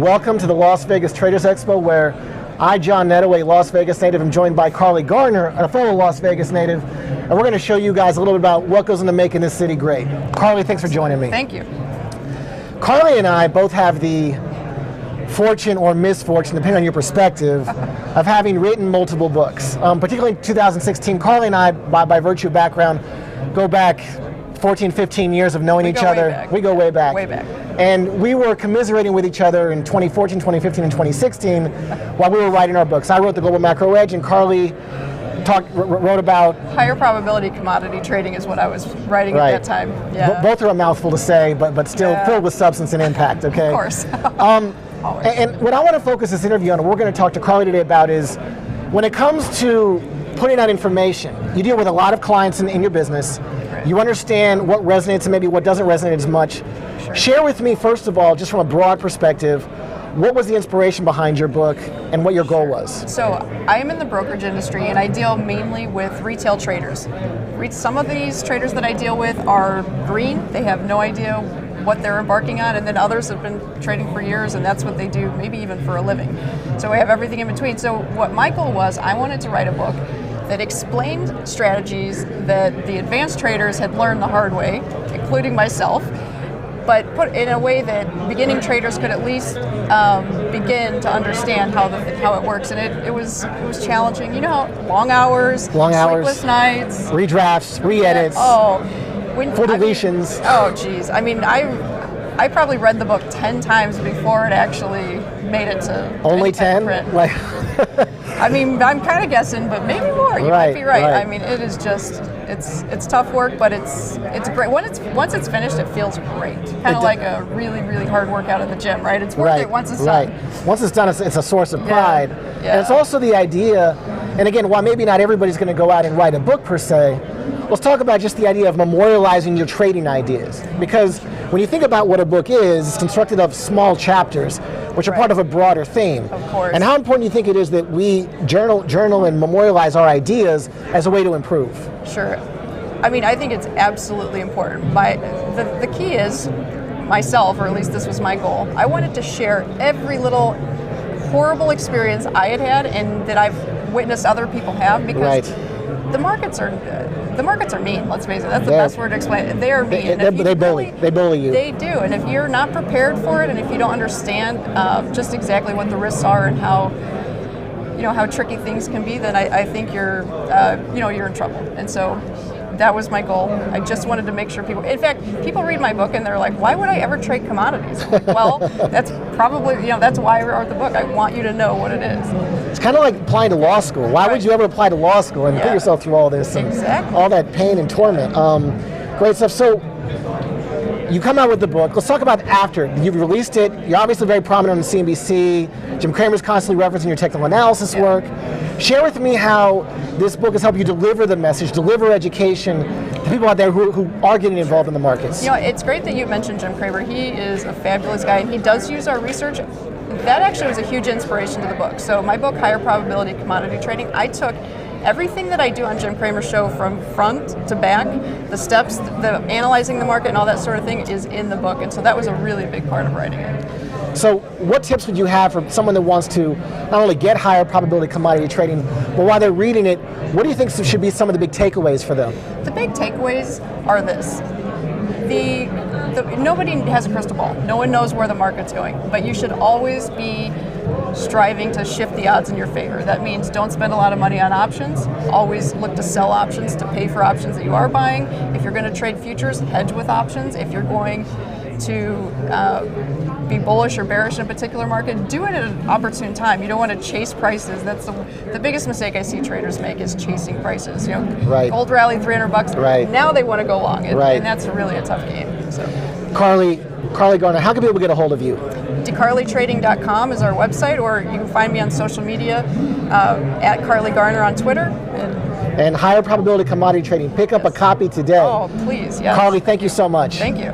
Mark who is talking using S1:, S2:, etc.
S1: Welcome to the Las Vegas Traders Expo, where I, John Netto, a Las Vegas native, am joined by Carley Garner, a fellow Las Vegas native, and we're going to show you guys a little bit about what goes into making this city great. Carley, thanks for joining me.
S2: Thank you.
S1: Carley and I both have the fortune or misfortune, depending on your perspective, of having written multiple books. Particularly in 2016, Carley and I, by virtue of background, go back 14, 15 years of knowing each other. We go way back.
S2: Way back.
S1: And we were commiserating with each other in 2014, 2015, and 2016 while we were writing our books. I wrote The Global Macro Edge, and Carley wrote about...
S2: Higher probability commodity trading is what I was writing at that time. Yeah.
S1: Both are a mouthful to say, but still filled with substance and impact, okay?
S2: Of course.
S1: And what I want to focus this interview on, and we're going to talk to Carley today about, is when it comes to putting out information, you deal with a lot of clients in your business.
S2: Right.
S1: You understand what resonates and maybe what doesn't resonate as much.
S2: Sure.
S1: Share with me, first of all, just from a broad perspective, what was the inspiration behind your book and what your goal was?
S2: So I am in the brokerage industry and I deal mainly with retail traders. Some of these traders that I deal with are green. They have no idea what they're embarking on, and then others have been trading for years and that's what they do, maybe even for a living. So we have everything in between. So what my goal was, I wanted to write a book that explained strategies that the advanced traders had learned the hard way, including myself, but put in a way that beginning traders could at least begin to understand how it works. And it was challenging. You know, long hours, sleepless nights,
S1: redrafts, re-edits, full deletions.
S2: Geez. I mean, I probably read the book 10 times before it actually made it to
S1: only 10
S2: print.
S1: Like
S2: I mean, I'm kind of guessing, but maybe more. You might be right. I mean, it is just it's tough work, but it's great. Once it's finished, it feels great. Kind of like a really, really hard workout at the gym, right? It's worth it once it's done.
S1: Once it's done, it's a source of pride.
S2: Yeah.
S1: And it's also the idea, and again, while maybe not everybody's going to go out and write a book per se, let's talk about just the idea of memorializing your trading ideas. Because when you think about what a book is, it's constructed of small chapters, which are part of a broader theme.
S2: Of course.
S1: And how important do you think it is that we journal and memorialize our ideas as a way to improve?
S2: Sure. I mean, I think it's absolutely important. The key is, myself, or at least this was my goal, I wanted to share every little horrible experience I had and that I've witnessed other people have, because the markets are mean, let's face it. That's the best word to explain it. They are mean.
S1: They bully you.
S2: They do. And if you're not prepared for it, and if you don't understand just exactly what the risks are and how tricky things can be, then I think you're in trouble. And so that was my goal. I just wanted to make sure people, in fact, people read my book and they're like, why would I ever trade commodities? Well, that's probably, that's why I wrote the book. I want you to know what it is.
S1: It's kind of like applying to law school. Why would you ever apply to law school and put yourself through all this and all that pain and torment? Great stuff. So you come out with the book. Let's talk about after. You've released it. You're obviously very prominent on CNBC. Jim Cramer's constantly referencing your technical analysis work. Share with me how this book has helped you deliver the message, deliver education to people out there who are getting involved in the markets.
S2: It's great that you mentioned Jim Cramer. He is a fabulous guy, and he does use our research. That actually was a huge inspiration to the book. So my book, Higher Probability Commodity Trading, I took everything that I do on Jim Cramer's show from front to back, the steps, the analyzing the market and all that sort of thing is in the book. And so that was a really big part of writing it.
S1: So what tips would you have for someone that wants to not only get higher probability commodity trading, but while they're reading it, what do you think should be some of the big takeaways for them?
S2: The big takeaways are this. Nobody has a crystal ball. No one knows where the market's going, but you should always be striving to shift the odds in your favor. That means don't spend a lot of money on options. Always look to sell options to pay for options that you are buying. If you're going to trade futures, hedge with options. If you're going to be bullish or bearish in a particular market, do it at an opportune time. You don't want to chase prices. That's the biggest mistake I see traders make, is chasing prices. Gold rallied $300. Now they want to go long, and that's really a tough game. So,
S1: Carley Garner, how can people get a hold of you?
S2: DeCarleyTrading.com is our website, or you can find me on social media at Carley Garner on Twitter.
S1: And Higher Probability Commodity Trading. Pick up a copy today.
S2: Oh, please, yes.
S1: Carley, thank you so much.
S2: Thank you.